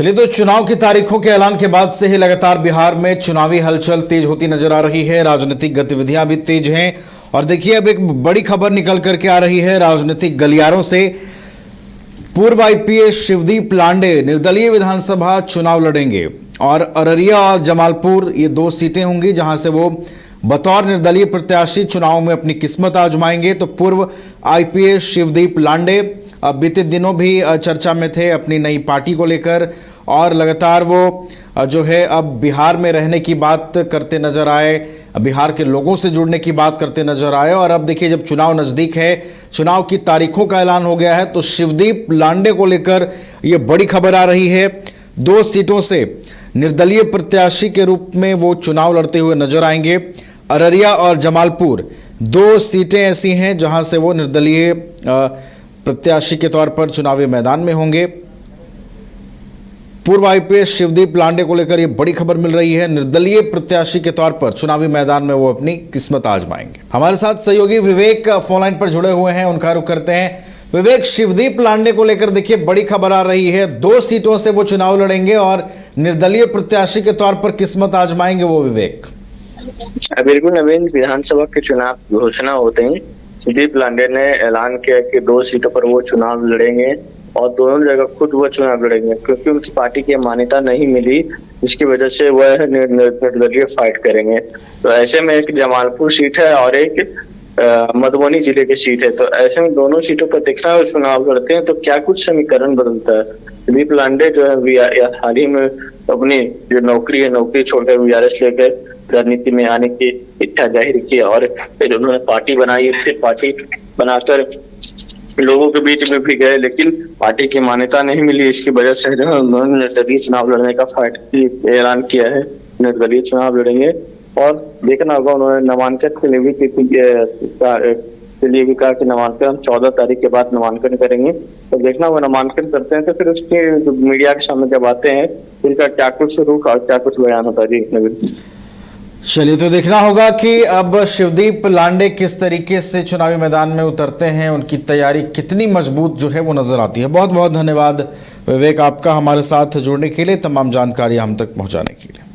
चलिए, तो चुनाव की तारीखों के ऐलान के बाद से ही लगातार बिहार में चुनावी हलचल तेज होती नजर आ रही है। राजनीतिक गतिविधियां भी तेज हैं और देखिए, अब एक बड़ी खबर निकल करके आ रही है राजनीतिक गलियारों से। पूर्व आईपीएस शिवदीप लांडे निर्दलीय विधानसभा चुनाव लड़ेंगे और अररिया और जमालपुर ये दो सीटें होंगी जहां से वो बतौर निर्दलीय प्रत्याशी चुनाव में अपनी किस्मत आजमाएंगे। तो पूर्व आईपीएस शिवदीप लांडे बीते दिनों भी चर्चा में थे अपनी नई पार्टी को लेकर और लगातार वो जो है अब बिहार में रहने की बात करते नजर आए, बिहार के लोगों से जुड़ने की बात करते नजर आए। और अब देखिए, जब चुनाव नजदीक है, चुनाव की तारीखों का ऐलान हो गया है, तो शिवदीप लांडे को लेकर ये बड़ी खबर आ रही है। 2 सीटों से निर्दलीय प्रत्याशी के रूप में वो चुनाव लड़ते हुए नजर आएंगे। अररिया और जमालपुर 2 सीटें ऐसी हैं जहां से वो निर्दलीय प्रत्याशी के तौर पर चुनावी मैदान में होंगे। पूर्व आईपीएस शिवदीप लांडे को लेकर यह बड़ी खबर मिल रही है। निर्दलीय प्रत्याशी के तौर पर चुनावी मैदान में वो अपनी किस्मत आजमाएंगे। हमारे साथ सहयोगी विवेक फोन लाइन पर जुड़े हुए हैं, उनका रुख करते हैं। विवेक, शिवदीप लांडे को लेकर देखिए बड़ी खबर आ रही है, 2 सीटों से वो चुनाव लड़ेंगे और निर्दलीय प्रत्याशी के तौर पर किस्मत आजमाएंगे वो। विवेक, बिल्कुल नवीन, विधानसभा के चुनाव घोषणा होते ही शिवदीप लांडे ने ऐलान किया कि 2 सीटों पर वो चुनाव लड़ेंगे और दोनों जगह खुद वो चुनाव लड़ेंगे, क्योंकि उनकी पार्टी की मान्यता नहीं मिली, जिसकी वजह से वह निर्दलीय फाइट करेंगे। तो ऐसे में एक जमालपुर सीट है और एक मधुबनी जिले की सीट है। तो ऐसे में दोनों सीटों पर देखना है चुनाव लड़ते हैं तो क्या कुछ समीकरण बदलता है। शिवदीप लांडे जो है हाल ही में अपनी जो नौकरी है, नौकरी छोड़कर वीआरएस लेकर राजनीति में आने की इच्छा जाहिर की और फिर उन्होंने पार्टी बनाई। फिर पार्टी बनाकर लोगों के बीच में भी गए, लेकिन पार्टी की मान्यता नहीं मिली। इसकी वजह से उन्होंने निर्दलीय चुनाव लड़ने का ऐलान किया है, निर्दलीय चुनाव लड़ेंगे। और देखना होगा, उन्होंने नामांकन के लिए भी कहा कि नामांकन 14 तारीख के बाद नामांकन करेंगे। तो देखना होगा, नामांकन करते हैं तो फिर उसके मीडिया के सामने जब आते हैं उनका क्या कुछ रुख और क्या कुछ बयान होता है। जी चलिए, तो देखना होगा कि अब शिवदीप लांडे किस तरीके से चुनावी मैदान में उतरते हैं, उनकी तैयारी कितनी मजबूत जो है वो नजर आती है। बहुत बहुत धन्यवाद विवेक आपका हमारे साथ जुड़ने के लिए, तमाम जानकारी हम तक पहुंचाने के लिए।